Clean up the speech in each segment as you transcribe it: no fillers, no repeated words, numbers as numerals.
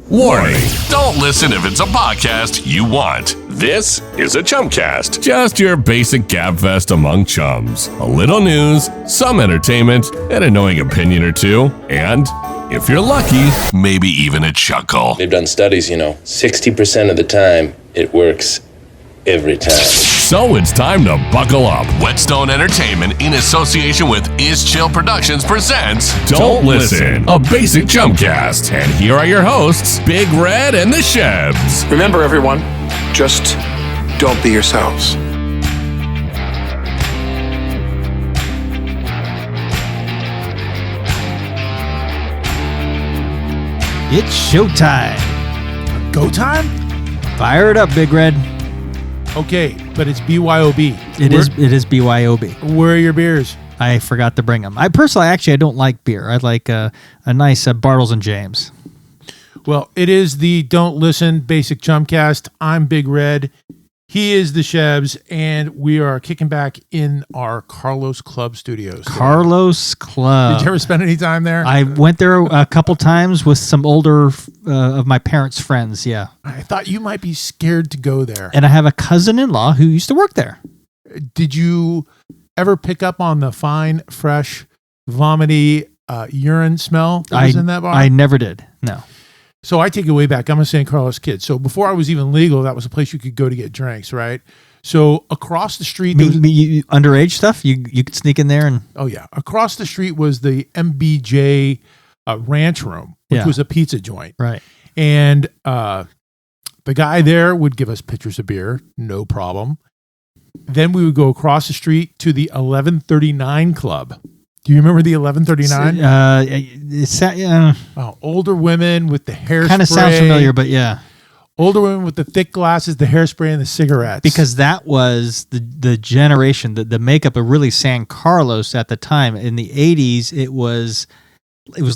Warning, don't listen if it's a podcast you want. This is a Chumcast. Just your basic gabfest among chums. A little news, some entertainment, an annoying opinion or two, and, if you're lucky, maybe even a chuckle. They've done studies, 60% of the time, it works every time. So it's time to buckle up. Whetstone Entertainment, in association with Is Chill Productions, presents Don't Listen, a basic Chumcast. And here are your hosts, Big Red and The Shebs. Remember, everyone, just don't be yourselves. It's showtime. Go time? Fire it up, Big Red. Okay, but it's BYOB. It is BYOB. Where are your beers? I forgot to bring them. I don't like beer. I like a nice Bartles and James. Well, it is the Don't Listen Basic Chumcast. I'm Big Red. He is the Shebs, and we are kicking back in our Carlos Club studios. Carlos Club. Did you ever spend any time there? I went there a couple times with some older of my parents' friends, yeah. I thought you might be scared to go there. And I have a cousin-in-law who used to work there. Did you ever pick up on the fine, fresh, vomity urine smell that was in that bar? I never did, no. So I take it way back. I'm a San Carlos kid. So before I was even legal, that was a place you could go to get drinks, right? So across the street... underage stuff? You could sneak in there and... Oh, yeah. Across the street was the MBJ Ranch Room, which was a pizza joint. Right. And the guy there would give us pitchers of beer, no problem. Then we would go across the street to the 1139 Club. Do you remember the 1139? Older women with the hairspray. Kind of sounds familiar, but yeah. Older women with the thick glasses, the hairspray, and the cigarettes. Because that was the generation, the makeup of really San Carlos at the time. In the 80s, it was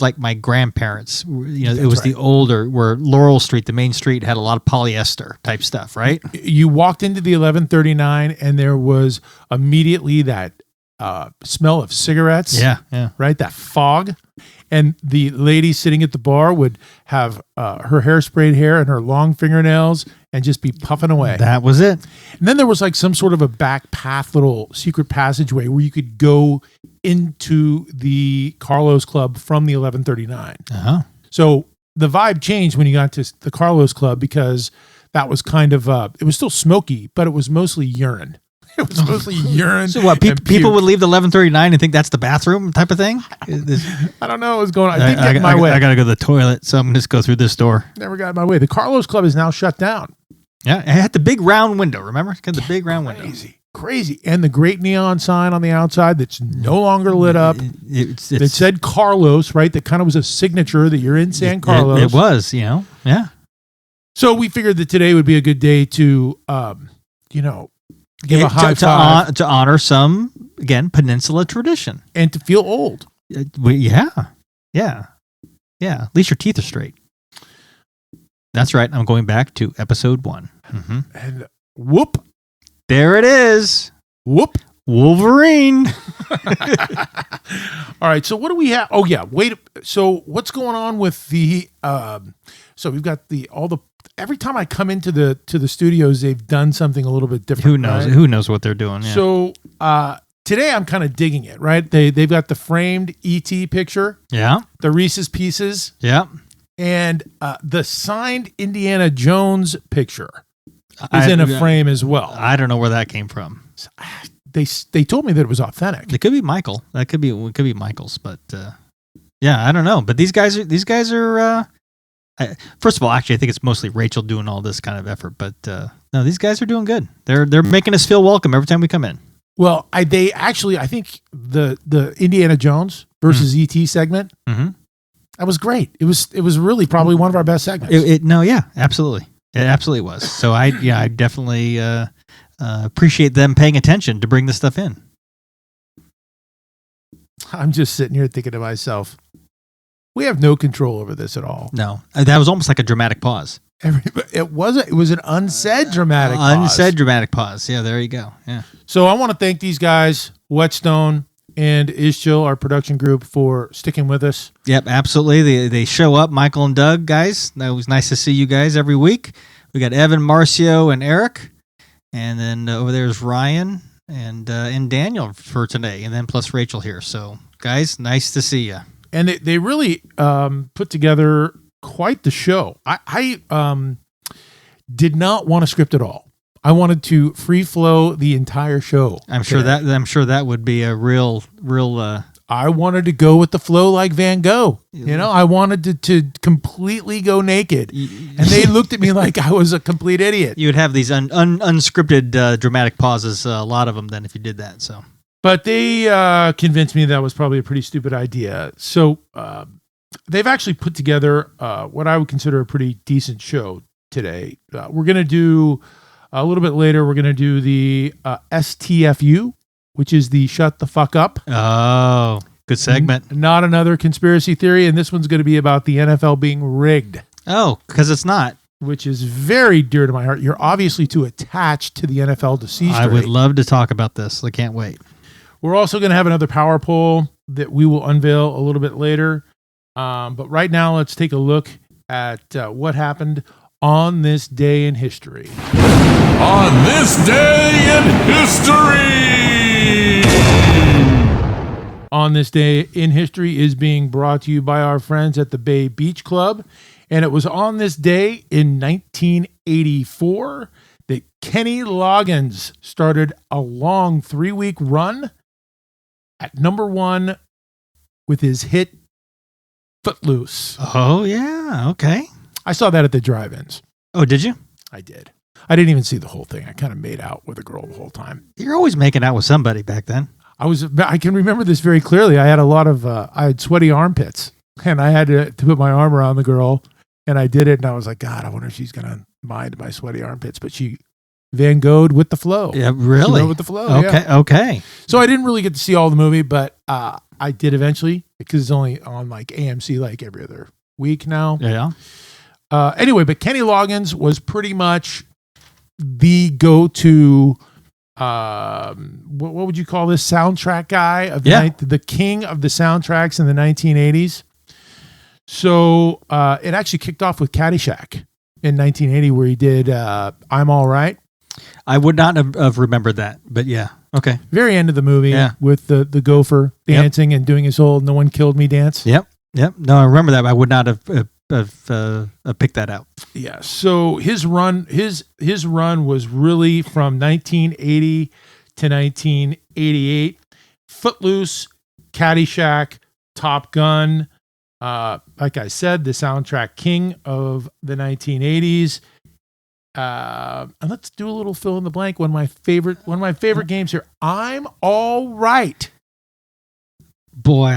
like my grandparents. It was right. The older, where Laurel Street, the main street, had a lot of polyester type stuff, right? You walked into the 1139, and there was immediately that smell of cigarettes. Yeah. Right? That fog. And the lady sitting at the bar would have her hair-sprayed hair and her long fingernails and just be puffing away. That was it. And then there was like some sort of a back path, little secret passageway where you could go into the Carlos Club from the 1139. Uh-huh. So the vibe changed when you got to the Carlos Club because that was kind of, it was still smoky, but it was mostly urine. It was mostly urine. So what, people would leave the 1139 and think that's the bathroom type of thing? I don't know what was going on. I didn't get in my way. I got to go to the toilet, so I'm going to just go through this door. Never got in my way. The Carlos Club is now shut down. Yeah, it had the big round window, remember? It had the big round window. Crazy. And the great neon sign on the outside that's no longer lit up. It said Carlos, right? That kind of was a signature that you're in San Carlos. It was, yeah. So we figured that today would be a good day to, give a high five. To honor some, again, Peninsula tradition. And to feel old. Yeah. At least your teeth are straight. That's right. I'm going back to episode 1. Mm-hmm. And whoop. There it is. Whoop. Wolverine. All right. So what do we have? Oh, yeah. Wait. So what's going on with the... so we've got every time I come into the studios, they've done something a little bit different. Who knows? Right? Who knows what they're doing? Yeah. So today I'm kind of digging it. Right? They've got the framed ET picture. Yeah. The Reese's Pieces. Yeah. And the signed Indiana Jones picture is in a frame as well. I don't know where that came from. They told me that it was authentic. It could be Michael. It could be Michael's, but yeah, I don't know. But these guys are. First of all, actually, I think it's mostly Rachel doing all this kind of effort. But no, these guys are doing good. They're making us feel welcome every time we come in. Well, I think the Indiana Jones versus ET segment, that was great. It was really probably one of our best segments. Absolutely, it absolutely was. So I definitely appreciate them paying attention to bring this stuff in. I'm just sitting here thinking to myself, we have no control over this at all. No, that was almost like a dramatic pause. It wasn't. It was an unsaid dramatic pause. Unsaid dramatic pause. Yeah, there you go. Yeah. So I want to thank these guys, Whetstone, and Ishchil, our production group, for sticking with us. Yep, absolutely. They show up, Michael and Doug, guys. That was nice to see you guys every week. We got Evan, Marcio, and Eric. And then over there's Ryan and Daniel for today. And then plus Rachel here. So, guys, nice to see you. And they really put together quite the show. I did not want a script at all. I wanted to free flow the entire show. I'm sure that would be a real. I wanted to go with the flow like Van Gogh. You know, I wanted to completely go naked, and they looked at me like I was a complete idiot. You would have these unscripted dramatic pauses, a lot of them. Then, if you did that, so. But they convinced me that was probably a pretty stupid idea. So they've actually put together what I would consider a pretty decent show today. We're going to do, a little bit later, we're going to do the STFU, which is the Shut the Fuck Up. Oh, good segment. Not another conspiracy theory. And this one's going to be about the NFL being rigged. Oh, because it's not. Which is very dear to my heart. You're obviously too attached to the NFL to see straight. I would love to talk about this. I can't wait. We're also going to have another power poll that we will unveil a little bit later. But right now, let's take a look at what happened on this day in history. On this day in history! On this day in history is being brought to you by our friends at the Bay Beach Club. And it was on this day in 1984 that Kenny Loggins started a long 3-week run at number 1 with his hit Footloose. Oh, yeah. Okay. I saw that at the drive-ins. Oh, did you? I did. I didn't even see the whole thing. I kind of made out with a girl the whole time. You're always making out with somebody back then. I can remember this very clearly. I had a lot of, I had sweaty armpits, and I had to put my arm around the girl, and I did it, and I was like, God, I wonder if she's going to mind my sweaty armpits. But she Van Gogh'd with the flow. Yeah, really? She went with the flow. Okay, yeah. okay. So I didn't really get to see all the movie, but I did eventually, because it's only on like AMC like every other week now. Yeah. Anyway, but Kenny Loggins was pretty much the go-to, what would you call this, soundtrack guy of the king of the soundtracks in the 1980s. So it actually kicked off with Caddyshack in 1980, where he did I'm All Right. I would not have remembered that, but yeah. Okay. Very end of the movie with the gopher dancing and doing his whole "No One Killed Me" dance. Yep. No, I remember that, but I would not have picked that out. Yeah. So his run was really from 1980 to 1988. Footloose, Caddyshack, Top Gun. Like I said, the soundtrack king of the 1980s. And let's do a little fill in the blank. One of my favorite games here. I'm All Right. Boy,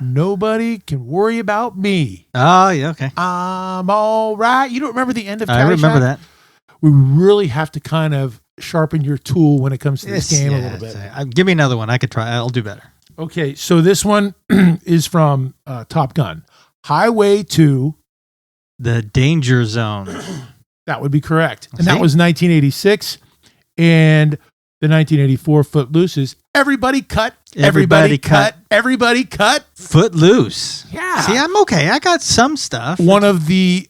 nobody can worry about me. Oh, yeah, okay. I'm all right. You don't remember the end of Caddyshack? I remember that. We really have to kind of sharpen your tool when it comes to this game a little bit. Give me another one. I could try. I'll do better. Okay, so this one is from Top Gun. Highway to the Danger Zone. That would be correct. And that was 1986. And the 1984 Footloose is Everybody Cut. Everybody cut. Everybody cut. Footloose. Yeah. See, I'm okay. I got some stuff. One of the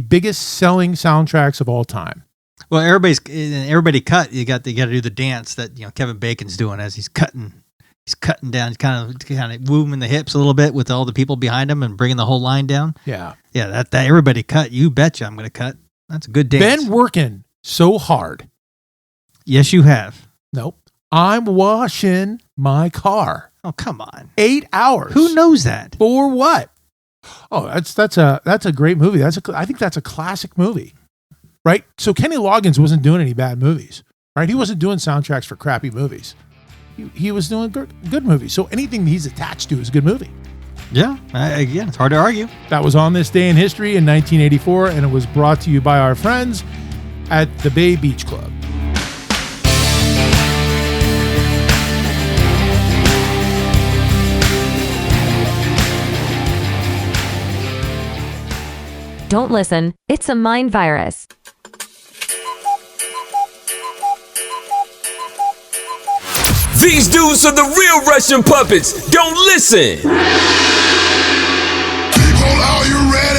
biggest selling soundtracks of all time. Well, everybody cut. You got to do the dance that Kevin Bacon's doing as he's cutting. He's cutting down, kind of moving the hips a little bit with all the people behind him and bringing the whole line down. Yeah. Yeah, that everybody cut. You betcha I'm going to cut. That's a good dance. Been working so hard. Yes, you have. Nope. I'm washing my car. Oh, come on. 8 hours. Who knows that? For what? Oh, that's a great movie. I think that's a classic movie. Right? So Kenny Loggins wasn't doing any bad movies. Right? He wasn't doing soundtracks for crappy movies. He was doing good movies. So anything he's attached to is a good movie. Yeah. Again, it's hard to argue. That was on this day in history in 1984, and it was brought to you by our friends at the Bay Beach Club. Don't listen. It's a mind virus. These dudes are the real Russian puppets. Don't listen. People, are you ready?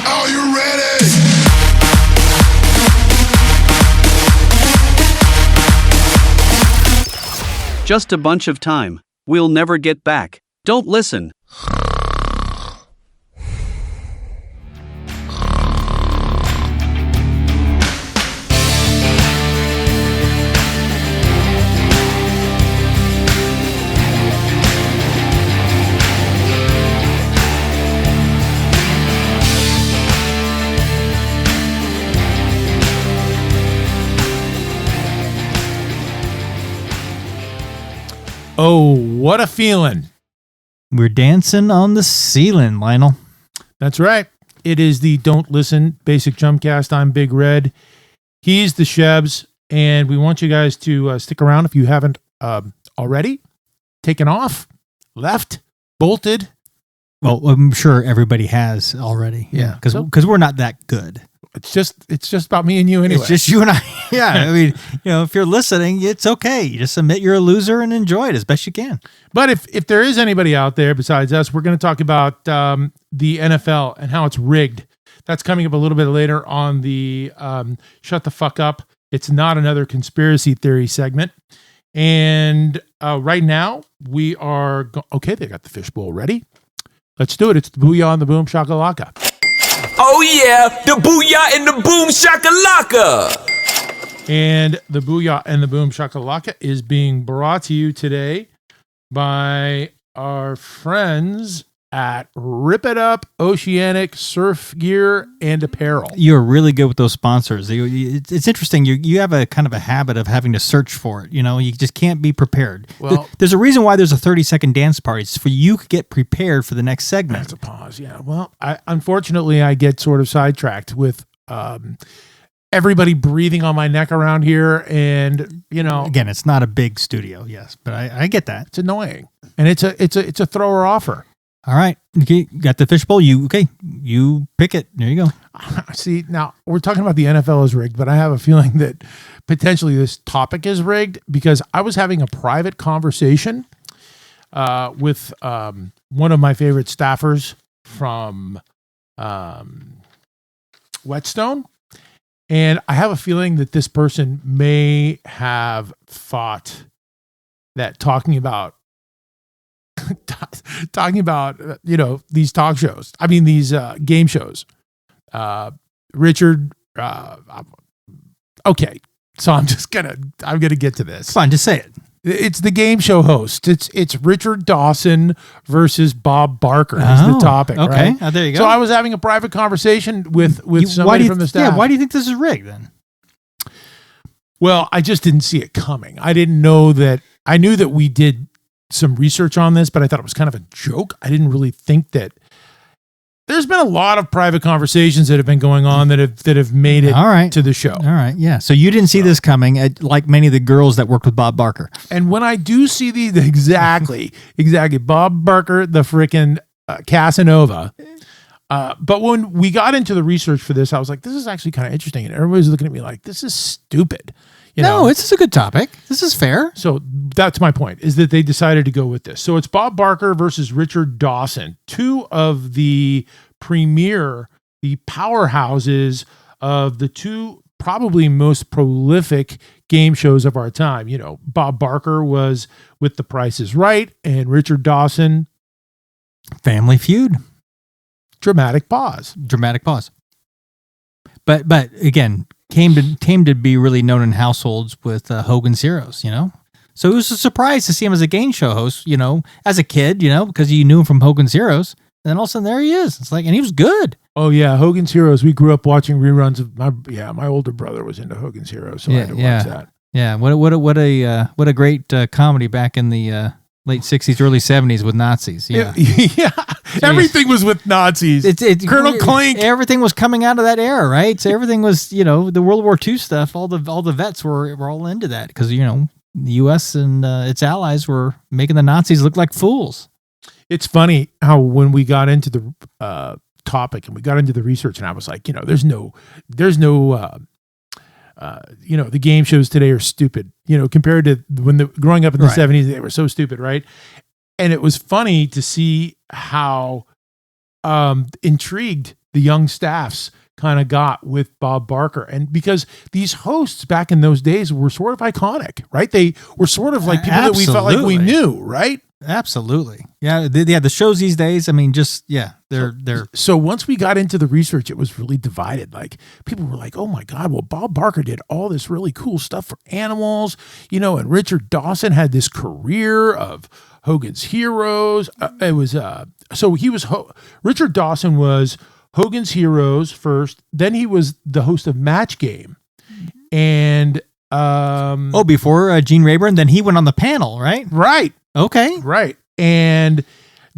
Are you ready? Just a bunch of time. We'll never get back. Don't listen. Oh, what a feeling. We're dancing on the ceiling, Lionel. That's right. It is the Don't Listen Basic Chumcast. I'm Big Red. He's the Shebs. And we want you guys to stick around if you haven't already taken off, left, bolted. Well, I'm sure everybody has already. Yeah. Because we're not that good. It's just about me and you anyway. It's just you and I. Yeah. I mean, if you're listening, it's okay. You just admit you're a loser and enjoy it as best you can. But if there is anybody out there besides us, we're going to talk about the NFL and how it's rigged. That's coming up a little bit later on the Shut the Fuck Up. It's not another conspiracy theory segment. And right now we are, okay, they got the fishbowl ready. Let's do it. It's the Booyah and the Boom Shakalaka. Oh yeah, the Booyah and the Boom Shakalaka. And the Booyah and the Boom Shakalaka is being brought to you today by our friends at Rip It Up Oceanic Surf Gear and Apparel. You're really good with those sponsors. It's interesting. You have a kind of a habit of having to search for it. You just can't be prepared. Well, there's a reason why there's a 30-second dance party. It's for you to get prepared for the next segment. That's a pause. Yeah. Well, unfortunately, I get sort of sidetracked with everybody breathing on my neck around here. And, again, it's not a big studio. Yes, but I get that. It's annoying. And it's a thrower offer. All right. Okay. Got the fishbowl. You pick it. There you go. See, now we're talking about the NFL is rigged, but I have a feeling that potentially this topic is rigged because I was having a private conversation with one of my favorite staffers from Whetstone. And I have a feeling that this person may have thought that talking about these talk shows, these game shows, Richard, okay, so I'm gonna get to this. Fine, just say it. It's the game show host. It's Richard Dawson versus Bob Barker is the topic. Okay, right? There you go. So I was having a private conversation with somebody from the staff. Yeah, why do you think this is rigged then? Well, I just didn't see it coming. I didn't know that. I knew that we did some research on this, but I thought it was kind of a joke. I didn't really think that. There's been a lot of private conversations that have been going on that have made it to the show. All right, yeah. So you didn't see this coming, like many of the girls that worked with Bob Barker. And when I do see these, exactly, Bob Barker, the frickin' Casanova. But when we got into the research for this, I was like, this is actually kind of interesting. And everybody's looking at me like, this is stupid. No, this is a good topic. This is fair. So that's my point, is that they decided to go with this. So it's Bob Barker versus Richard Dawson, two of the premier, the powerhouses of the two probably most prolific game shows of our time. Bob Barker was with The Price is Right, and Richard Dawson, Family Feud. Dramatic pause. But again, came to be really known in households with Hogan's Heroes, So it was a surprise to see him as a game show host, as a kid, because you knew him from Hogan's Heroes. And then all of a sudden there he is. It's like, and he was good. Oh yeah, Hogan's Heroes. We grew up watching reruns of my older brother was into Hogan's Heroes, so I had to watch that. Yeah, what a great comedy back in the late 60s, early 70s with Nazis. Yeah. Yeah. Everything was with Nazis. Colonel Klink. Everything was coming out of that era, right? So everything was, the World War II stuff. All the vets were all into that because, the U.S. and its allies were making the Nazis look like fools. It's funny how when we got into the topic and we got into the research, and I was like, there's no, the game shows today are stupid, compared to growing up in the 70s, they were so stupid, right? And it was funny to see how intrigued the young staffs kind of got with Bob Barker. And because these hosts back in those days were sort of iconic, right? They were sort of like people that we felt like we knew, right? Absolutely. Yeah. The shows these days, I mean, they're. So once we got into the research, it was really divided. Like people were like, oh my God, well, Bob Barker did all this really cool stuff for animals, and Richard Dawson had this career of Hogan's Heroes. Richard Dawson was Hogan's Heroes first. Then he was the host of Match Game. And, before Gene Rayburn, then he went on the panel, right? Right. Okay. Right. And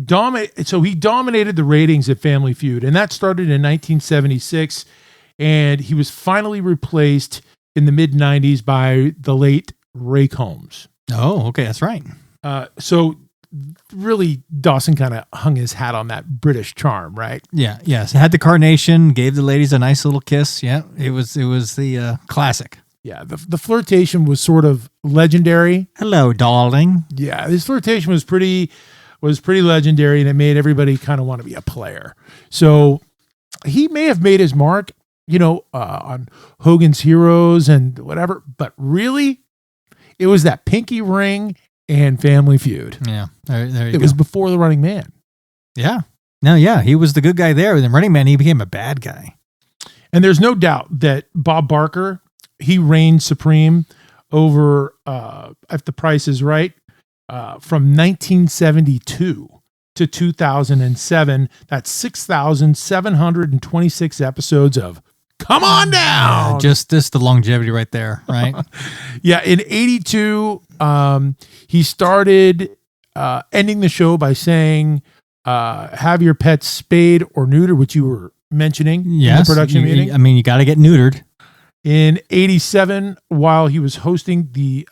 so he dominated the ratings at Family Feud, and that started in 1976. And he was finally replaced in the mid 90s by the late Ray Combs. Oh, okay. That's right. So really Dawson kind of hung his hat on that British charm, right? Yeah. Yes. Had the carnation, gave the ladies a nice little kiss. Yeah. It was the classic. Yeah, the flirtation was sort of legendary. Hello, darling. Yeah, his flirtation was pretty legendary, and it made everybody kind of want to be a player. So he may have made his mark, on Hogan's Heroes and whatever, but really, it was that pinky ring and Family Feud. Yeah, there you go. It was before the Running Man. Yeah. No, yeah, he was the good guy there. The Running Man, he became a bad guy. And there's no doubt that Bob Barker, he reigned supreme over, if the price is right, from 1972 to 2007. That's 6,726 episodes of Come On Down. Just the longevity right there, right? Yeah, in 82, he started ending the show by saying, have your pets spayed or neutered, which you were mentioning in the production meeting. I mean, you got to get neutered. In 87, while he was hosting the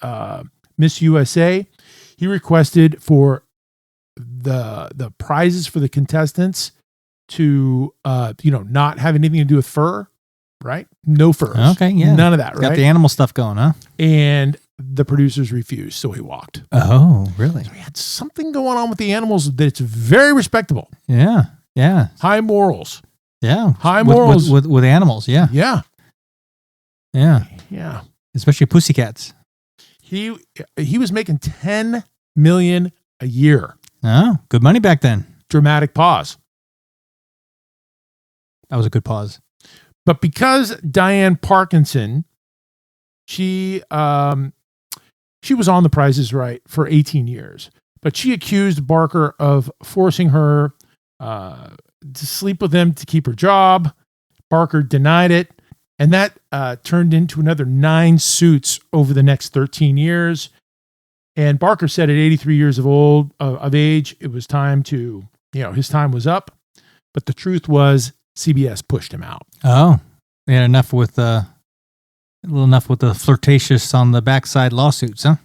Miss USA, he requested for the prizes for the contestants to not have anything to do with fur, right? No furs. Okay, yeah. None of that, right? Got the animal stuff going, huh? And the producers refused, so he walked. Oh, really? So he had something going on with the animals that's very respectable. Yeah, yeah. High morals. Yeah. High morals. With animals, yeah. Yeah. Yeah. Yeah. Especially pussycats. He was making $10 million a year. Oh, good money back then. Dramatic pause. That was a good pause. But because Diane Parkinson, she was on The Price is Right for 18 years, but she accused Barker of forcing her to sleep with him to keep her job. Barker denied it. And that turned into another 9 suits over the next 13 years. And Barker said at 83 years of age, it was time to, his time was up. But the truth was CBS pushed him out. Oh, they had enough with the flirtatious on the backside lawsuits, huh?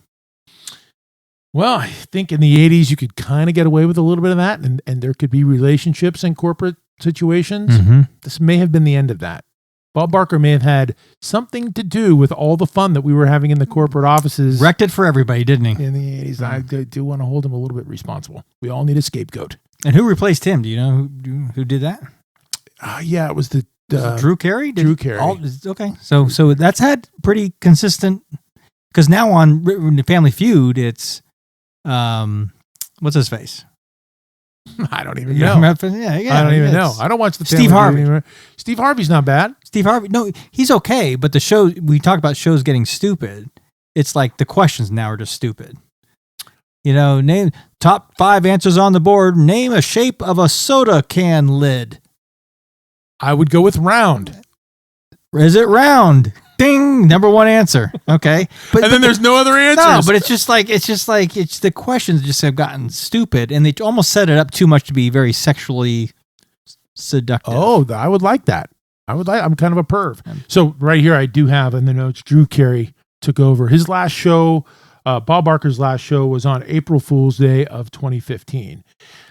Well, I think in the 80s, you could kind of get away with a little bit of that. And there could be relationships and corporate situations. Mm-hmm. This may have been the end of that. Bob Barker may have had something to do with all the fun that we were having in the corporate offices. Wrecked it for everybody, didn't he? In the 80s. I do want to hold him a little bit responsible. We all need a scapegoat. And who replaced him? Do you know who did that? Yeah, it was Drew Carey? Drew Carey. Okay. So that's had pretty consistent, because now on Family Feud, it's, what's his face? I don't even know. I don't even know. I don't watch the Steve Harvey. Anymore. Steve Harvey's not bad. Steve Harvey, no, he's okay. But the show, we talk about shows getting stupid. It's like the questions now are just stupid. Name top 5 answers on the board. Name a shape of a soda can lid. I would go with round. Is it round? Ding! Number 1 answer. Okay, and then there's no other answers. No, but it's the questions just have gotten stupid, and they almost set it up too much to be very sexually seductive. Oh, I would like that. I'm kind of a perv. So right here, I do have in the notes, Drew Carey took over. His last show Bob Barker's last show was on April Fool's Day of 2015.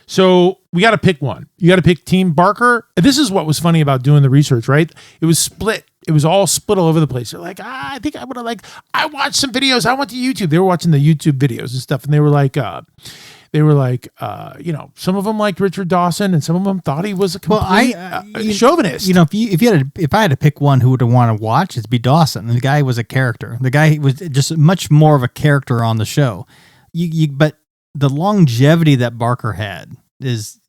So we got to pick one. You got to pick Team Barker. This is what was funny about doing the research, right? It was split. It was all split all over the place. They're like, I think I would have I watched some videos. I went to YouTube. They were watching the YouTube videos and stuff. And they were like, some of them liked Richard Dawson and some of them thought he was a complete chauvinist. If I had to pick one who would want to watch, it'd be Dawson. The guy was a character. The guy was just much more of a character on the show. But the longevity that Barker had is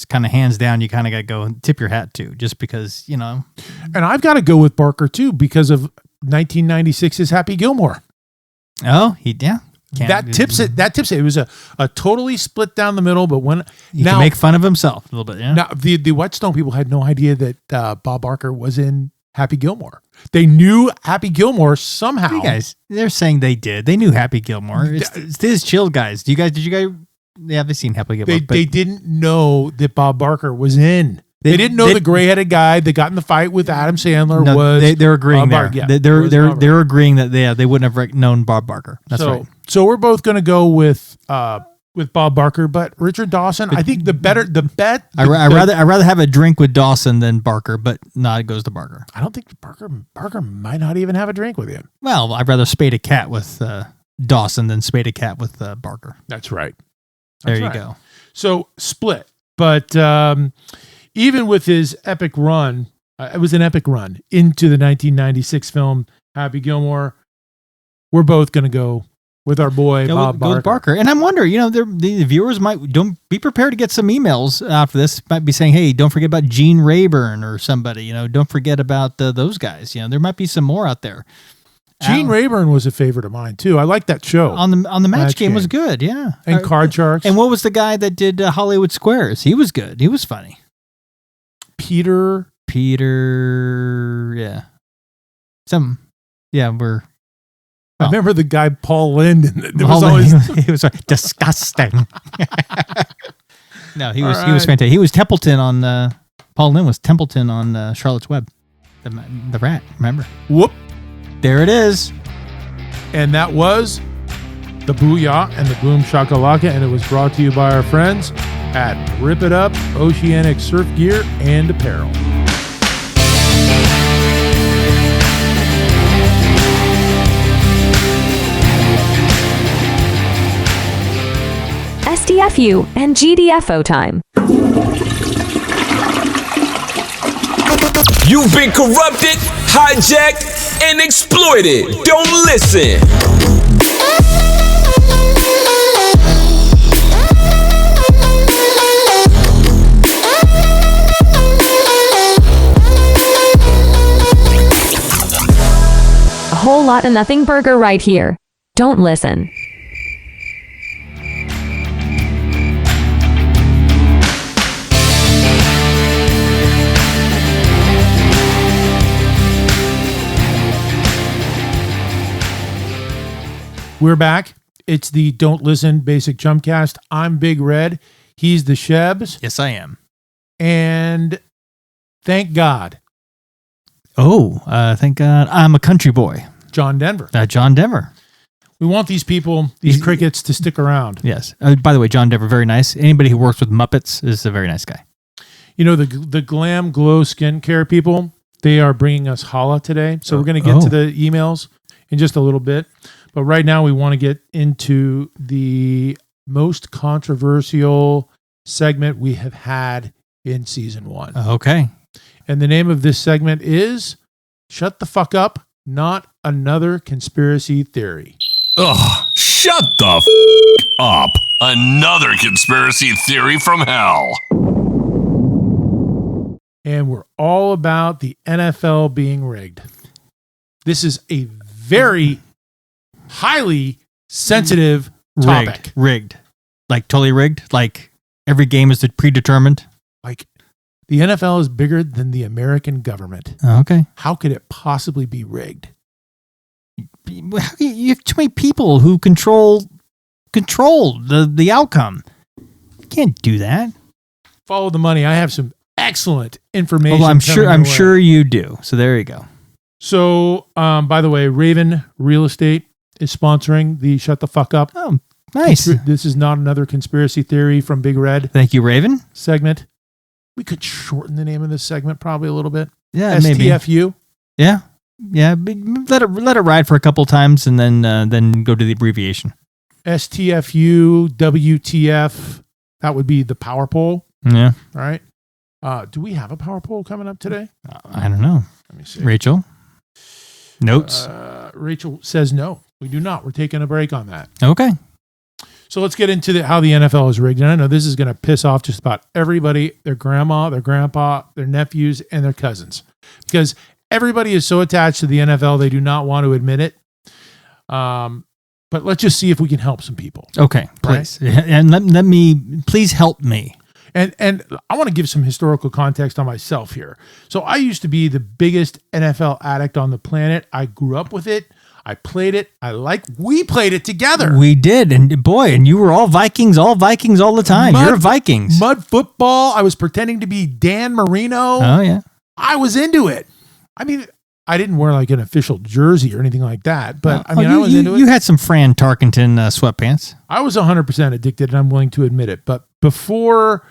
kind of hands down. You kind of got to go and tip your hat to, just because, And I've got to go with Barker too because of 1996's Happy Gilmore. Oh, That tips it. It was a totally split down the middle, but when he can make fun of himself a little bit. Yeah. Now the Whetstone people had no idea that Bob Barker was in Happy Gilmore. They knew Happy Gilmore somehow. You guys, they're saying they did. They knew Happy Gilmore. It's his chill guys. Did you guys? Yeah, they've seen Happy Gilmore. They didn't know that Bob Barker was in. They didn't know the gray-headed guy that got in the fight with Adam Sandler was. They're agreeing there. Yeah, they're agreeing that they wouldn't have known Bob Barker. That's right. So we're both going to go with Bob Barker, but Richard Dawson. I think the bet. I'd rather have a drink with Dawson than Barker, but no, it goes to Barker. I don't think Barker might not even have a drink with him. Well, I'd rather spade a cat with Dawson than spade a cat with Barker. That's right. There you go. So split, but even with his epic run, it was an epic run into the 1996 film Happy Gilmore. We're both going to go with our boy Bob Barker. Go with Barker. And I'm wondering, the viewers don't be prepared to get some emails after this. Might be saying, hey, don't forget about Gene Rayburn or somebody. Don't forget about those guys. There might be some more out there. Gene Rayburn was a favorite of mine too. I like that show. On the match game was good, yeah. And Card Sharks. And what was the guy that did Hollywood Squares? He was good. He was funny. Peter, yeah. We're. I remember the guy Paul Lynde. He was disgusting. No, he was fantastic. He was Templeton on. Paul Lynde was Templeton on Charlotte's Web, the rat. Remember? Whoop. There it is. And that was the Booyah and the Boom Shakalaka, and it was brought to you by our friends at Rip It Up Oceanic Surf Gear and Apparel. SDFU and GDFO time. You've been corrupted, hijacked, and exploited. Don't listen. A whole lot of nothing burger right here. Don't listen. We're back. It's the Don't Listen Basic Chumcast. I'm Big Red. He's the Shebs. Yes, I am. And thank God. Oh, thank God. I'm a country boy. John Denver. John Denver. We want these people, these crickets, to stick around. Yes. By the way, John Denver, very nice. Anybody who works with Muppets is a very nice guy. The Glam Glow skincare people, they are bringing us Holla today. So we're going to get to the emails in just a little bit. But right now we want to get into the most controversial segment we have had in season 1. Okay. And the name of this segment is Shut the Fuck Up, Not Another Conspiracy Theory. Ugh, shut the up. Another conspiracy theory from hell. And we're all about the NFL being rigged. This is a very highly sensitive topic. Rigged. Like totally rigged? Like every game is predetermined? Like the NFL is bigger than the American government. Okay. How could it possibly be rigged? You have too many people who control the outcome. You can't do that. Follow the money. I have some excellent information. Well, I'm sure you do. So there you go. So, by the way, Raven Real Estate is sponsoring the Shut the Fuck Up. Oh, nice. This is not another conspiracy theory from Big Red Thank you, Raven. segment. We could shorten the name of this segment probably a little bit. Yeah, maybe. STFU. Yeah. Yeah. Let it ride for a couple times and then go to the abbreviation. STFU, WTF. That would be the power poll. Yeah. All right. Do we have a power poll coming up today? I don't know. Let me see. Rachel? Notes? Rachel says no. We do not. We're taking a break on that. Okay. So let's get into how the NFL is rigged. And I know this is going to piss off just about everybody, their grandma, their grandpa, their nephews, and their cousins. Because everybody is so attached to the NFL, they do not want to admit it. But let's just see if we can help some people. Okay, please. Right? And let me, please help me. And I want to give some historical context on myself here. So I used to be the biggest NFL addict on the planet. I grew up with it. I played it. We played it together. We did. And boy, and you were all Vikings all the time. You're Vikings. Mud football. I was pretending to be Dan Marino. Oh, yeah. I was into it. I mean, I didn't wear like an official jersey or anything like that, but I was into it. You had some Fran Tarkenton sweatpants. I was 100% addicted, and I'm willing to admit it. But before,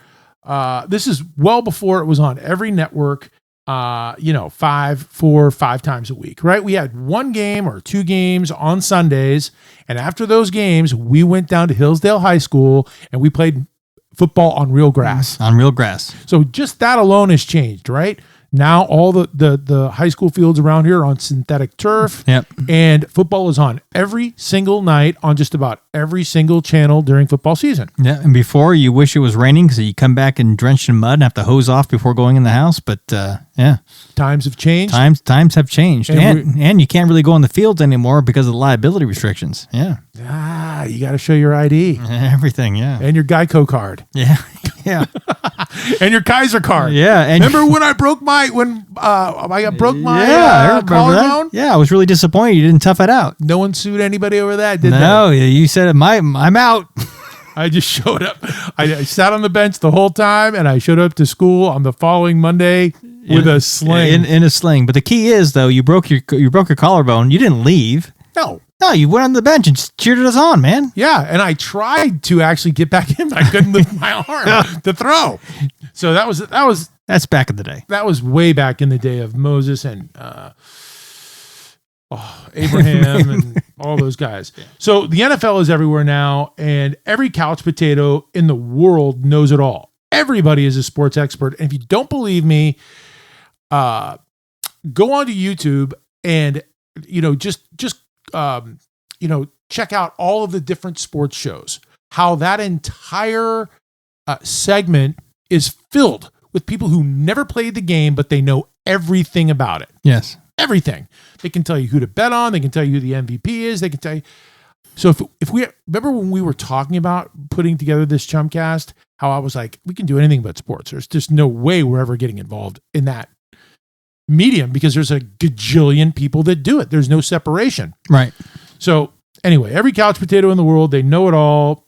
this is well before it was on every network, 5 times a week, right? We had one game or 2 games on Sundays. And after those games, we went down to Hillsdale High School and we played football on real grass. On real grass. So just that alone has changed, right? Now all the high school fields around here are on synthetic turf. Yep. And football is on every single night on just about every single channel during football season. Yeah. And before, you wish it was raining because you come back and drenched in mud and have to hose off before going in the house. But yeah. Times have changed. Times have changed. And you can't really go on the fields anymore because of the liability restrictions. Yeah. You got to show your ID. Everything, yeah. And your Geico card. Yeah. Yeah. And your Kaiser card. Yeah. And remember when I broke my I broke my I remember collarbone? that. Yeah, I was really disappointed you didn't tough it out. No one sued anybody over that, did they? No, you said I'm out. I just showed up. I sat on the bench the whole time, and I showed up to school on the following Monday with a sling. In a sling. But the key is, though, you broke your collarbone. You didn't leave. No, you went on the bench and just cheered us on, man. Yeah, and I tried to actually get back in, but I couldn't lift my arm to throw. So that's back in the day. That was way back in the day of Moses and Abraham and all those guys. Yeah. So the NFL is everywhere now, and every couch potato in the world knows it all. Everybody is a sports expert. And if you don't believe me, go onto YouTube and check out all of the different sports shows. How that entire segment is filled with people who never played the game, but they know everything about it. Yes. Everything. They can tell you who to bet on. They can tell you who the MVP is. They can tell you. So if we remember when we were talking about putting together this Chumcast, how I was like, we can do anything but sports. There's just no way we're ever getting involved in that medium because there's a gajillion people that do it. There's no separation. Right. So anyway, every couch potato in the world, they know it all.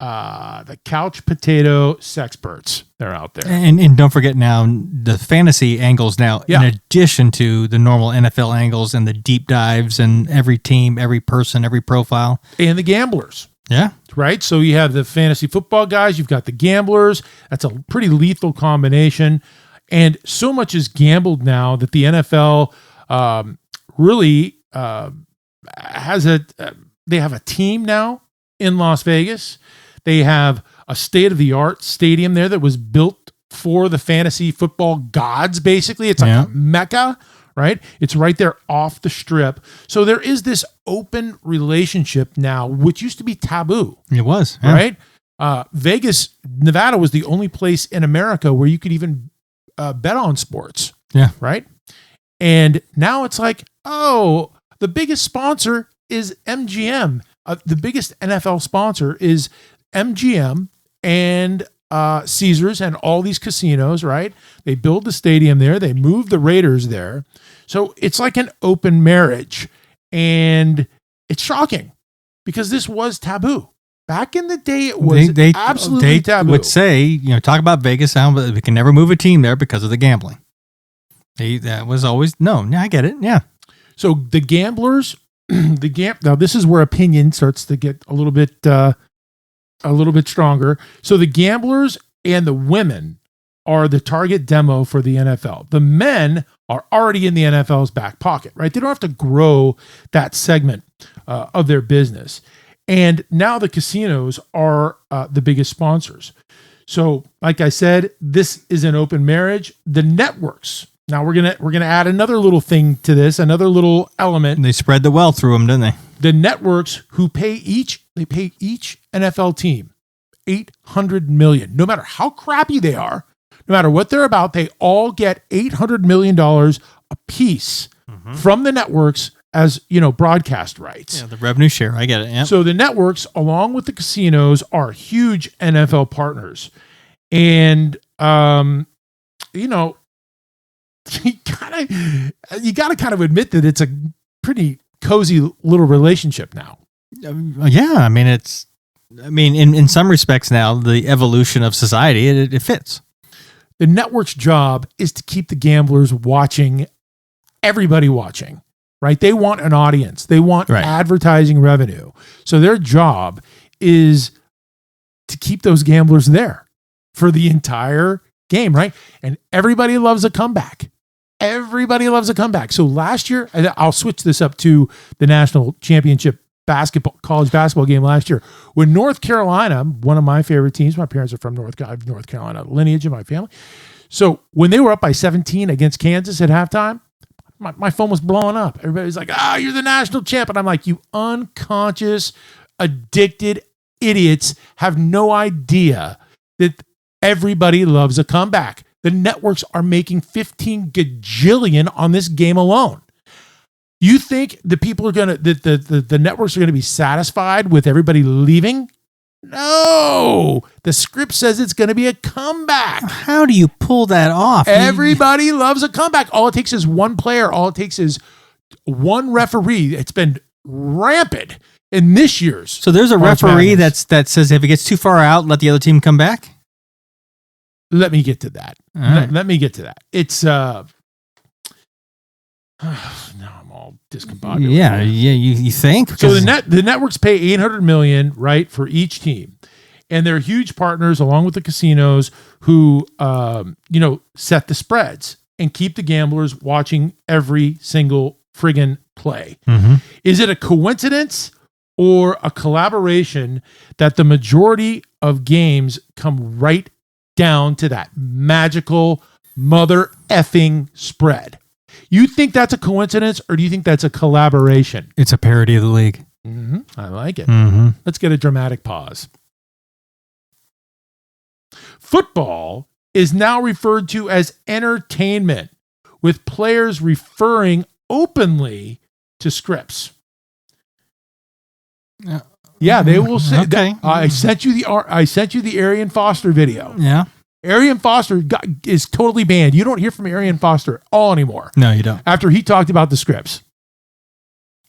The couch potato sexperts, they're out there. And don't forget now, the fantasy angles now, in addition to the normal NFL angles and the deep dives and every team, every person, every profile. And the gamblers. Yeah. Right? So you have the fantasy football guys, you've got the gamblers. That's a pretty lethal combination. And so much is gambled now that the NFL really they have a team now in Las Vegas. They have a state-of-the-art stadium there that was built for the fantasy football gods, basically. It's like a mecca, right? It's right there off the strip. So there is this open relationship now, which used to be taboo. It was. Yeah. Right? Vegas, Nevada was the only place in America where you could even bet on sports. Yeah. Right? And now it's like, the biggest sponsor is MGM. The biggest NFL sponsor is MGM and Caesars and all these casinos, right? They build the stadium there. They move the Raiders there. So it's like an open marriage. And it's shocking because this was taboo. Back in the day, it was absolutely taboo. They would say, talk about Vegas, we can never move a team there because of the gambling. That was always, I get it. Yeah. So the gamblers now this is where opinion starts to get a little bit stronger. So the gamblers and the women are the target demo for the NFL. The men are already in the NFL's back pocket, right? They don't have to grow that segment of their business. And now the casinos are the biggest sponsors. So, like I said, this is an open marriage. The networks. Now we're gonna add another little thing to this, another little element. They spread the wealth through them, didn't they? The networks who pay each NFL team $800 million. No matter how crappy they are, no matter what they're about, they all get $800 million a piece from the networks as, broadcast rights. Yeah, the revenue share. I get it. Yeah. So the networks, along with the casinos, are huge NFL partners. And, you gotta kind of admit that it's a pretty cozy little relationship now. Yeah. I mean, in some respects now, the evolution of society, it fits. The network's job is to keep the gamblers watching, everybody watching, right? They want an audience. They want advertising revenue. So their job is to keep those gamblers there for the entire game, right? And everybody loves a comeback. Everybody loves a comeback. So last year, I'll switch this up to the national championship college basketball game last year when North Carolina, one of my favorite teams, my parents are from North Carolina lineage in my family. So when they were up by 17 against Kansas at halftime, my phone was blowing up. Everybody's like, you're the national champ. And I'm like, you unconscious, addicted idiots have no idea that everybody loves a comeback. The networks are making 15 gajillion on this game alone. You think the people are the networks are going to be satisfied with everybody leaving? No, the script says it's going to be a comeback. How do you pull that off? Everybody loves a comeback. All it takes is one player. All it takes is one referee. It's been rampant in this year's. So there's a referee that says if it gets too far out, let the other team come back. Let me get to that. Let me get to that. It's now I'm all discombobulated. Yeah. You think? So the networks pay $800 million, right, for each team, and they're huge partners along with the casinos who, set the spreads and keep the gamblers watching every single friggin' play. Mm-hmm. Is it a coincidence or a collaboration that the majority of games come right down to that magical mother effing spread? You think that's a coincidence or do you think that's a collaboration? It's a parody of the league. Mm-hmm. I like it. Mm-hmm. Let's get a dramatic pause. Football is now referred to as entertainment, with players referring openly to scripts. Yeah, they will say. Okay. I sent you the Arian Foster video. Yeah. Arian Foster is totally banned. You don't hear from Arian Foster at all anymore. No, you don't. After he talked about the scripts.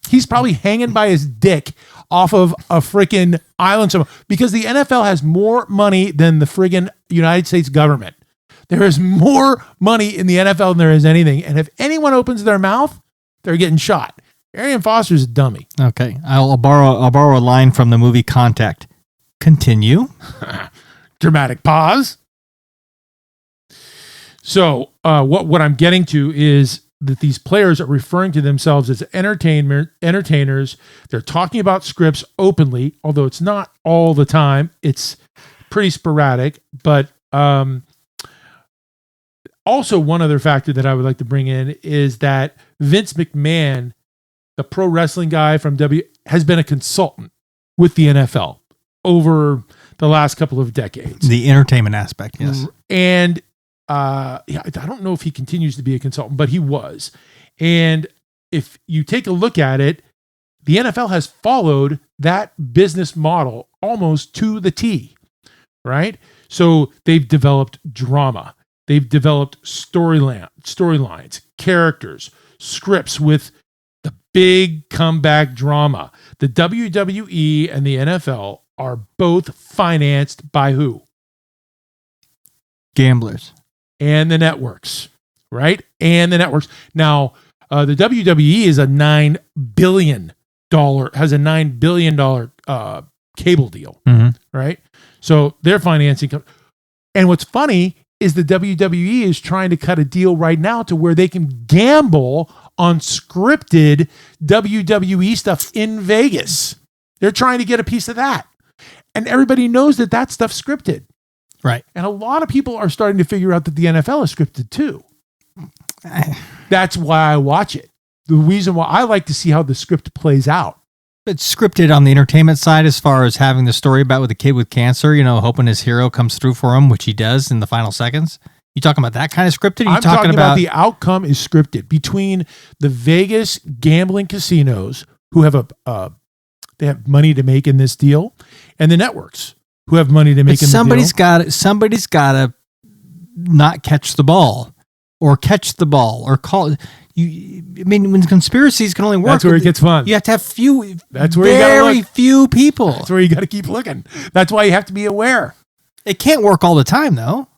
He's probably hanging by his dick off of a freaking island somewhere because the NFL has more money than the friggin' United States government. There is more money in the NFL than there is anything. And if anyone opens their mouth, they're getting shot. Arian Foster's a dummy. Okay. I'll borrow a line from the movie Contact. Continue. Dramatic pause. So what I'm getting to is that these players are referring to themselves as entertainers. They're talking about scripts openly, although it's not all the time. It's pretty sporadic. But also one other factor that I would like to bring in is that Vince McMahon, the pro wrestling guy from has been a consultant with the NFL over the last couple of decades. The entertainment aspect, yes. And I don't know if he continues to be a consultant, but he was. And if you take a look at it, the NFL has followed that business model almost to the T, right? So they've developed drama. They've developed storylines, characters, scripts with the big comeback drama. The WWE and the NFL are both financed by who? Gamblers. And the networks, right? And the networks. Now, the WWE is a $9 billion $9 billion cable deal, right? So their financing. And what's funny is the WWE is trying to cut a deal right now to where they can gamble on scripted WWE stuff in Vegas. They're trying to get a piece of that. And everybody knows that that stuff's scripted. Right. And a lot of people are starting to figure out that the NFL is scripted too. That's why I watch it. The reason why I like to see how the script plays out. It's scripted on the entertainment side as far as having the story about with the kid with cancer, hoping his hero comes through for him, which he does in the final seconds. You talking about that kind of scripted? I'm talking about the outcome is scripted between the Vegas gambling casinos who have they have money to make in this deal, and the networks who have money to make in the deal. Somebody's got to not catch the ball or catch the ball or call. When conspiracies can only work. That's where it gets fun. You have to have few. That's where you got to look. Few people. That's where you got to keep looking. That's why you have to be aware. It can't work all the time, though.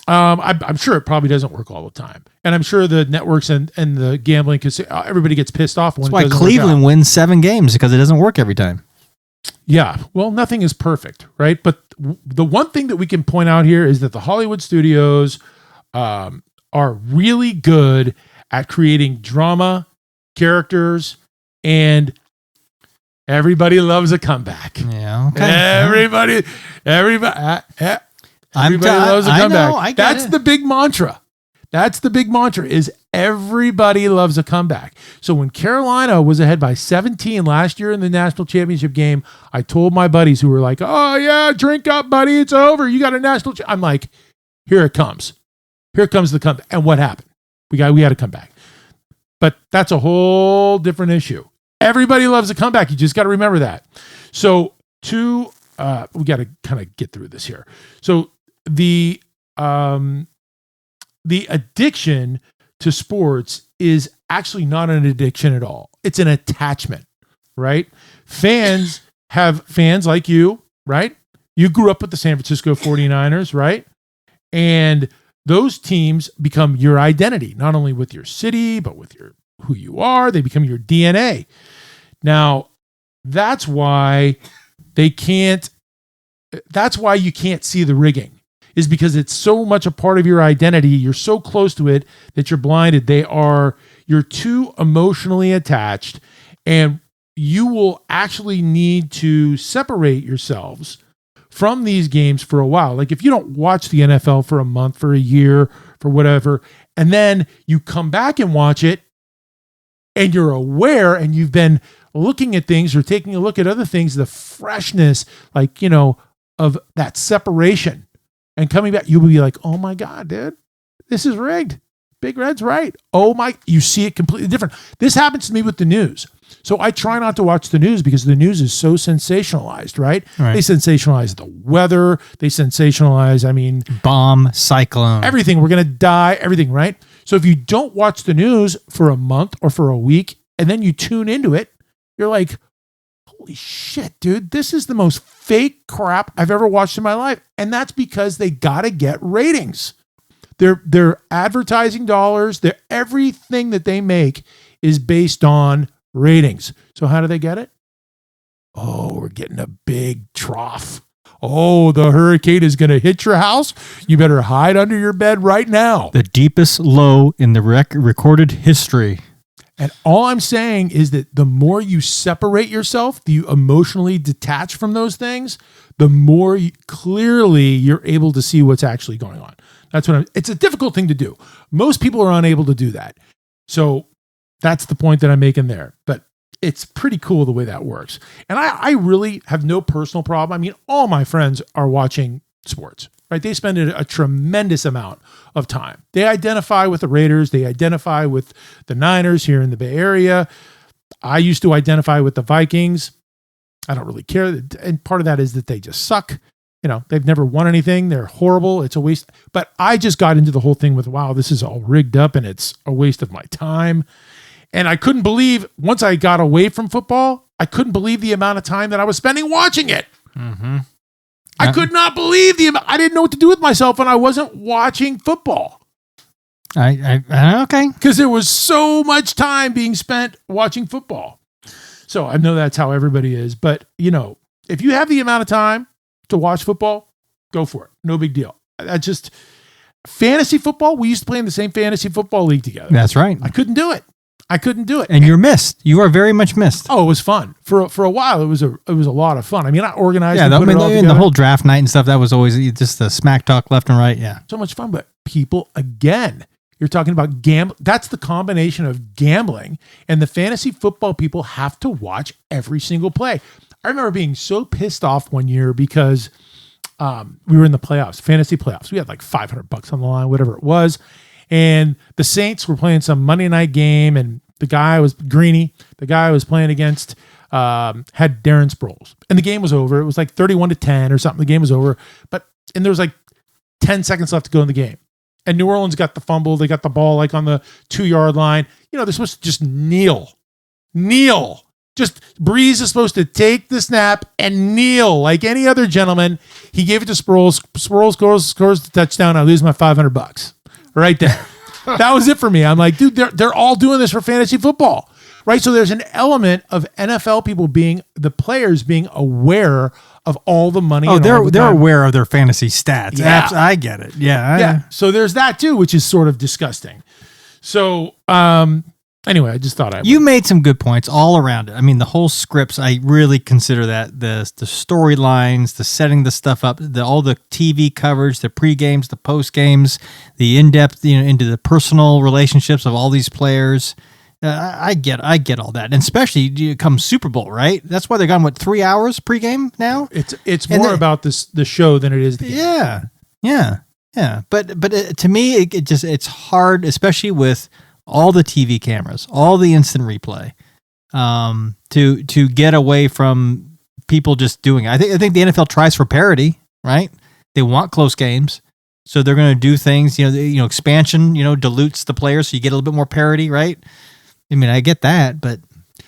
I'm sure it probably doesn't work all the time, and I'm sure the networks and the gambling everybody gets pissed off when. That's why Cleveland wins 7 games because it doesn't work every time. Yeah, well, nothing is perfect, right? But the one thing that we can point out here is that the Hollywood studios are really good at creating drama, characters, and everybody loves a comeback. Yeah, okay. Everybody loves a comeback. That's the big mantra. That's the big mantra is everybody loves a comeback. So when Carolina was ahead by 17 last year in the national championship game, I told my buddies who were like, "Oh yeah, drink up, buddy. It's over. You got a national." I'm like, "Here it comes. Here comes the comeback." And what happened? We had to come back. But that's a whole different issue. Everybody loves a comeback. You just got to remember that. So we got to kind of get through this here. So the addiction to sports is actually not an addiction at all. It's an attachment, right? Fans have fans like you, right? You grew up with the San Francisco 49ers, right? And those teams become your identity, not only with your city, but with who you are. They become your DNA. Now, that's why you can't see the rigging, is because it's so much a part of your identity. You're so close to it that you're blinded. You're too emotionally attached, and you will actually need to separate yourselves from these games for a while. Like if you don't watch the NFL for a month, for a year, for whatever, and then you come back and watch it and you're aware and you've been looking at things or taking a look at other things, the freshness, of that separation and coming back, you'll be like, "Oh my God, dude, this is rigged. Big Red's right. Oh my," you see it completely different. This happens to me with the news. So I try not to watch the news because the news is so sensationalized, right? They sensationalize the weather. They sensationalize, bomb, cyclone, everything. We're going to die, everything, right? So if you don't watch the news for a month or for a week, and then you tune into it, you're like, "Holy shit, dude, this is the most fake crap I've ever watched in my life." And that's because they got to get ratings. Their advertising dollars, everything that they make is based on ratings. So how do they get it? Oh, we're getting a big trough. Oh, the hurricane is going to hit your house. You better hide under your bed right now. The deepest low in the recorded history. And all I'm saying is that the more you separate yourself, you emotionally detach from those things, the more clearly you're able to see what's actually going on. It's a difficult thing to do. Most people are unable to do that. So that's the point that I'm making there. But it's pretty cool the way that works. And I really have no personal problem. All my friends are watching sports, right? They spend a tremendous amount of time. They identify with the Raiders. They identify with the Niners here in the Bay Area. I used to identify with the Vikings. I don't really care. And part of that is that they just suck. They've never won anything. They're horrible. It's a waste. But I just got into the whole thing with, wow, this is all rigged up and it's a waste of my time. And I couldn't believe, once I got away from football, I couldn't believe the amount of time that I was spending watching it. Mm-hmm. I could not believe I didn't know what to do with myself when I wasn't watching football. Okay. Because there was so much time being spent watching football. So I know that's how everybody is. But, if you have the amount of time to watch football, go for it. No big deal. I just, fantasy football, we used to play in the same fantasy football league together. That's right. I couldn't do it. And you're missed. You are very much missed. Oh, it was fun. For a while, it was a lot of fun. I mean, I organized. Yeah, and put it all and together. the whole draft night and stuff, that was always just the smack talk left and right. Yeah. So much fun. But people, again, you're talking about gambling. That's the combination of gambling and the fantasy football people have to watch every single play. I remember being so pissed off one year because we were in the playoffs, fantasy playoffs. We had like $500 on the line, whatever it was. And the Saints were playing some Monday night game, and the guy was Greeny. The guy I was playing against had Darren Sproles, and the game was over. It was like 31-10 or something. The game was over, and there was like 10 seconds left to go in the game. And New Orleans got the fumble. They got the ball like on the 2-yard line. They're supposed to just kneel. Just Breeze is supposed to take the snap and kneel like any other gentleman. He gave it to Sproles. Sproles scores the touchdown. I lose my $500 right there. That was it for me. I'm like, dude, they're all doing this for fantasy football, right? So there's an element of NFL people the players being aware of all the money. Oh, they're aware of their fantasy stats. Yeah. I get it. Yeah. So there's that too, which is sort of disgusting. So, anyway, I just thought you made some good points all around it. I mean, the whole scripts, I really consider that the storylines, the setting the stuff up, all the TV coverage, the pre-games, the post-games, the in-depth, into the personal relationships of all these players. I get all that. And especially come Super Bowl, right? That's why they're gone, 3 hours pre-game now? It's more about the show than it is the game. Yeah. But to me, it's hard, especially with all the TV cameras, all the instant replay, to get away from people just doing it. I think the NFL tries for parity, right? They want close games, so they're going to do things. Expansion, dilutes the players, so you get a little bit more parity, right? I mean, I get that, but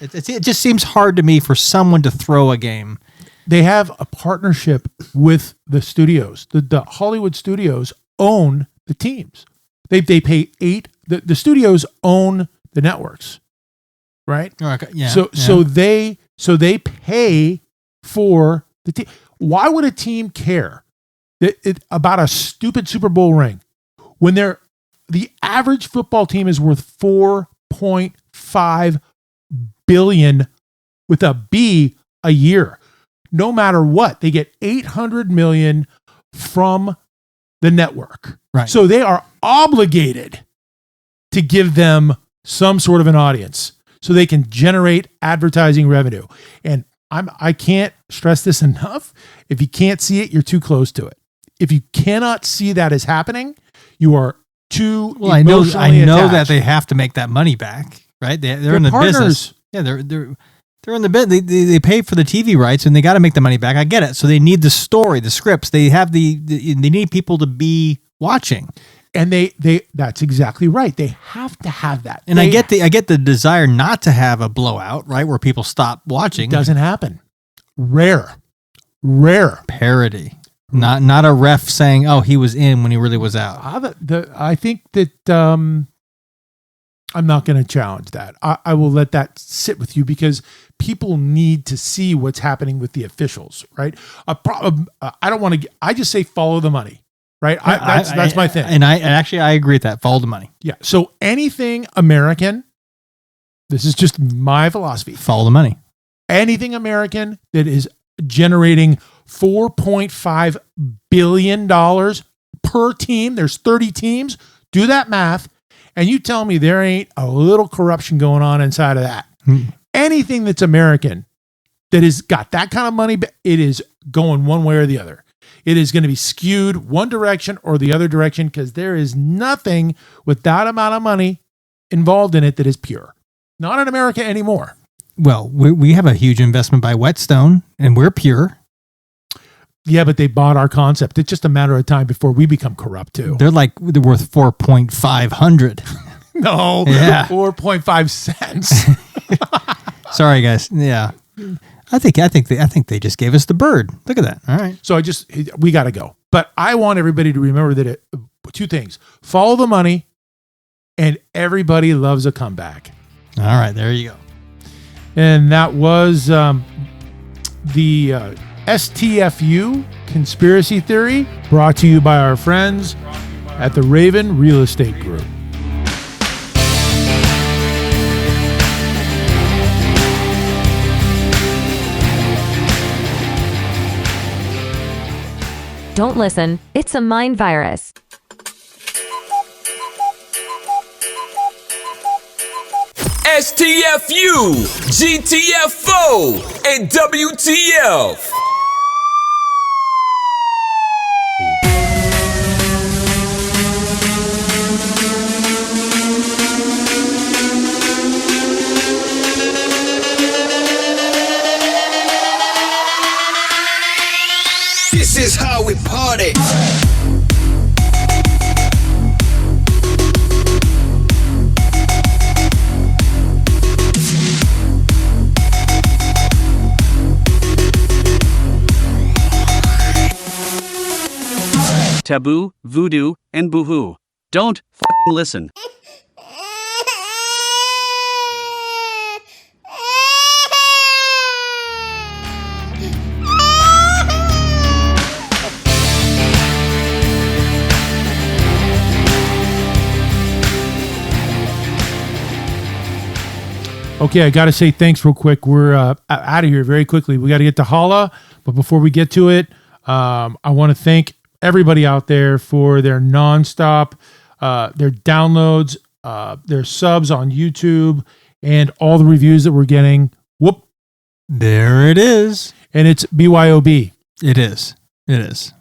it just seems hard to me for someone to throw a game. They have a partnership with the studios. The Hollywood studios own the teams. They pay the studios own the networks, right? Okay. Yeah. So they pay for the team. Why would a team care about a stupid Super Bowl ring when the average football team is worth $4.5 billion with a B a year? No matter what, they get $800 million from the network. Right. So they are obligated to give them some sort of an audience so they can generate advertising revenue. And I can't stress this enough. If you can't see it, you're too close to it. If you cannot see that is happening, you are too emotionally I know attached. that they have to make that money back, right? They're in the partners. business. Yeah, they're in the bit. They pay for the TV rights and they got to make the money back. I get it. So they need the story, the scripts. They have they need people to be watching. And that's exactly right. They have to have that. And I get the desire not to have a blowout, right, where people stop watching. It doesn't happen. Rare. Parody. Not a ref saying, "Oh, he was in when he really was out." I think that I'm not going to challenge that. I will let that sit with you because people need to see what's happening with the officials, right? I don't want to. I just say follow the money. Right. That's my thing. And I agree with that. Follow the money. Yeah. So anything American, this is just my philosophy. Follow the money. Anything American that is generating $4.5 billion per team, there's 30 teams, do that math, and you tell me there ain't a little corruption going on inside of that. Anything that's American that has got that kind of money, it is going one way or the other. It is going to be skewed one direction or the other direction because there is nothing with that amount of money involved in it that is pure. Not in America anymore. Well, we have a huge investment by Whetstone and we're pure. Yeah, but they bought our concept. It's just a matter of time before we become corrupt too. They're worth 4.500. No, yeah. 4.5 cents. Sorry, guys. Yeah. I think they just gave us the bird. Look at that. All right. So we got to go. But I want everybody to remember that two things: follow the money, and everybody loves a comeback. All right, there you go. And that was the STFU Conspiracy Theory, brought to you by our friends at the Raven Real Estate Group. Don't listen. It's a mind virus. STFU, GTFO, and WTF. This is how we party. Taboo, voodoo, and boohoo. Don't fucking listen. Okay, I got to say thanks real quick. We're out of here very quickly. We got to get to Holla, but before we get to it, I want to thank everybody out there for their nonstop, their downloads, their subs on YouTube, and all the reviews that we're getting. Whoop. There it is. And it's BYOB. It is. It is.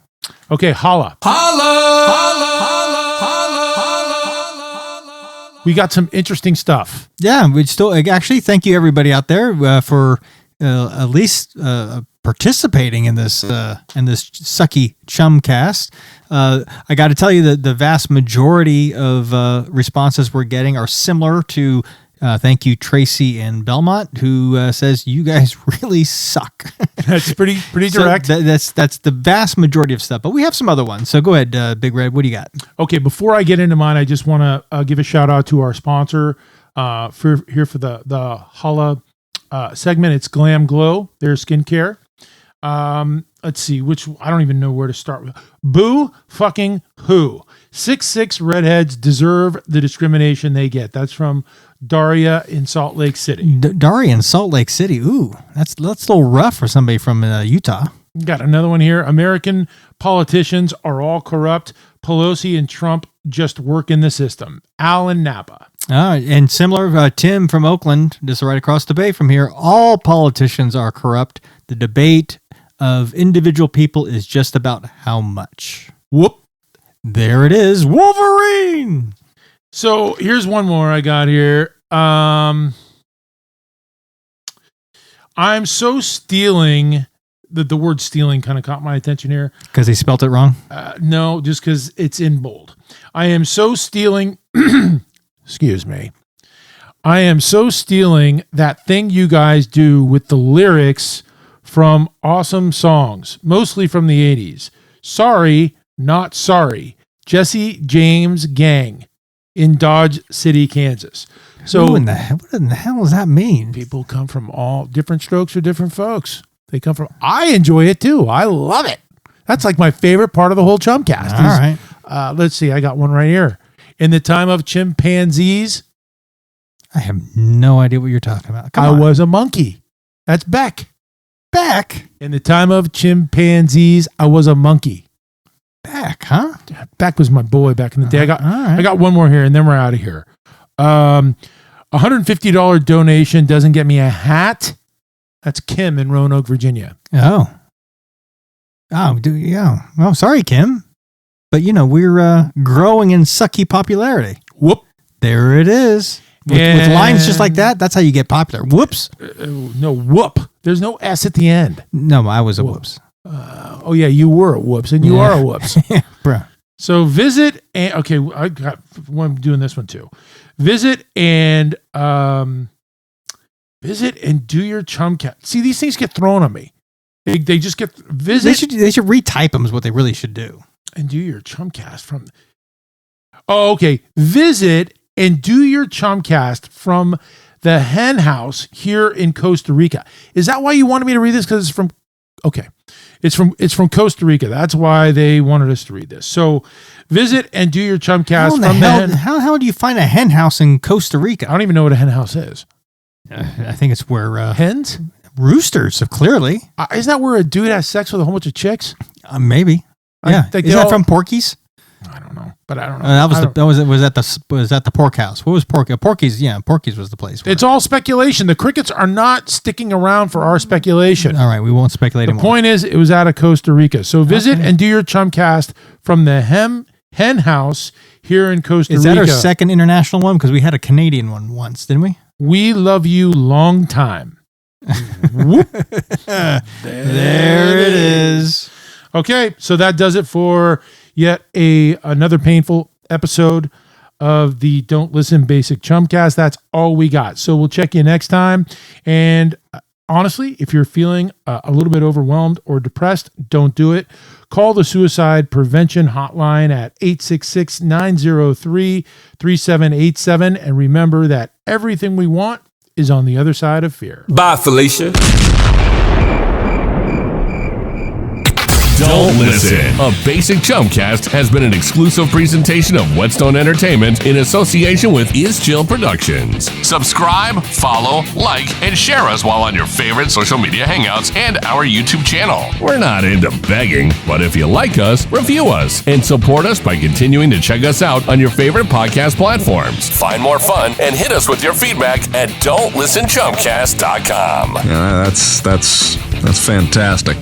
Okay, Holla. Holla! Holla! We got some interesting stuff. Yeah, we still actually thank you everybody out there for at least participating in this sucky Chumcast. I got to tell you that the vast majority of responses we're getting are similar to thank you Tracy in Belmont, who says you guys really suck. That's pretty direct. So that's the vast majority of stuff, but we have some other ones. So go ahead, Big Red. What do you got? Okay, before I get into mine, I just want to give a shout out to our sponsor for the Holla segment. It's Glam Glow, their skincare. Let's see, which I don't even know where to start with. Boo fucking who? 6'6" redheads deserve the discrimination they get. That's from Daria in Salt Lake City. Daria in Salt Lake City. Ooh, that's a little rough for somebody from Utah. Got another one here. American politicians are all corrupt. Pelosi and Trump just work in the system. Alan Napa. And similar, Tim from Oakland, just right across the bay from here. All politicians are corrupt. The debate of individual people is just about how much. Whoop. There it is. Wolverine. So here's one more I got here. I'm so stealing. The word stealing kind of caught my attention here. Because he spelt it wrong? No, just because it's in bold. I am so stealing. Excuse me. I am so stealing that thing you guys do with the lyrics from awesome songs, mostly from the 80s. Sorry, not sorry. Jesse James Gang in Dodge City, Kansas. So what in the hell does that mean? People come from all different strokes for different folks. They come from, I enjoy it too. I love it. That's like my favorite part of the whole Chumcast. All right. Let's see. I got one right here. In the time of chimpanzees. I have no idea what you're talking about. I was a monkey. That's Beck. Beck? In the time of chimpanzees, I was a monkey. Beck, huh? Beck was my boy back in the day. I got one more here and then we're out of here. $150 donation doesn't get me a hat. That's Kim in Roanoke, Virginia. Oh, yeah. Well, sorry, Kim. But, we're growing in sucky popularity. Whoop. There it is. With lines just like that, that's how you get popular. Whoops. No, whoop. There's no S at the end. No, I was a whoops. Oh, yeah, you were a whoops, and you are a whoops. Bro. So visit, and okay, I got one doing this one too. Visit and do your Chumcast. See, these things get thrown on me. They just get visit. They should retype them is what they really should do. And do your Chumcast from. Oh, okay. Visit and do your Chumcast from the Hen House here in Costa Rica. Is that why you wanted me to read this? Because it's from, okay. It's from Costa Rica. That's why they wanted us to read this. So visit and do your Chumcast from the Hen. How do you find a hen house in Costa Rica? I don't even know what a hen house is. I think it's where hens? Roosters, clearly. Isn't that where a dude has sex with a whole bunch of chicks? Maybe. Yeah. Is that from Porky's? I don't know, but I don't know. Was that the pork house? What was Porky? Porky's? Yeah, Porky's was the place. It's all speculation. The crickets are not sticking around for our speculation. All right, we won't speculate anymore. The point is, it was out of Costa Rica. So visit and do your Chumcast from the Hen House here in Costa Rica. Is that our second international one? Because we had a Canadian one once, didn't we? We love you long time. Whoop. There it is. Okay, so that does it for yet another painful episode of the Don't Listen Basic Chumcast. That's all we got. So we'll check you next time. And honestly, if you're feeling a little bit overwhelmed or depressed, don't do it. Call the Suicide Prevention Hotline at 866-903-3787. And remember that everything we want is on the other side of fear. Bye, Felicia. Don't listen. A Basic Chumcast has been an exclusive presentation of Whetstone Entertainment in association with Is Chill Productions. Subscribe, follow, like, and share us while on your favorite social media hangouts and our YouTube channel. We're not into begging, but if you like us, review us and support us by continuing to check us out on your favorite podcast platforms. Find more fun and hit us with your feedback at don'tlistenchumcast.com. Yeah, that's fantastic.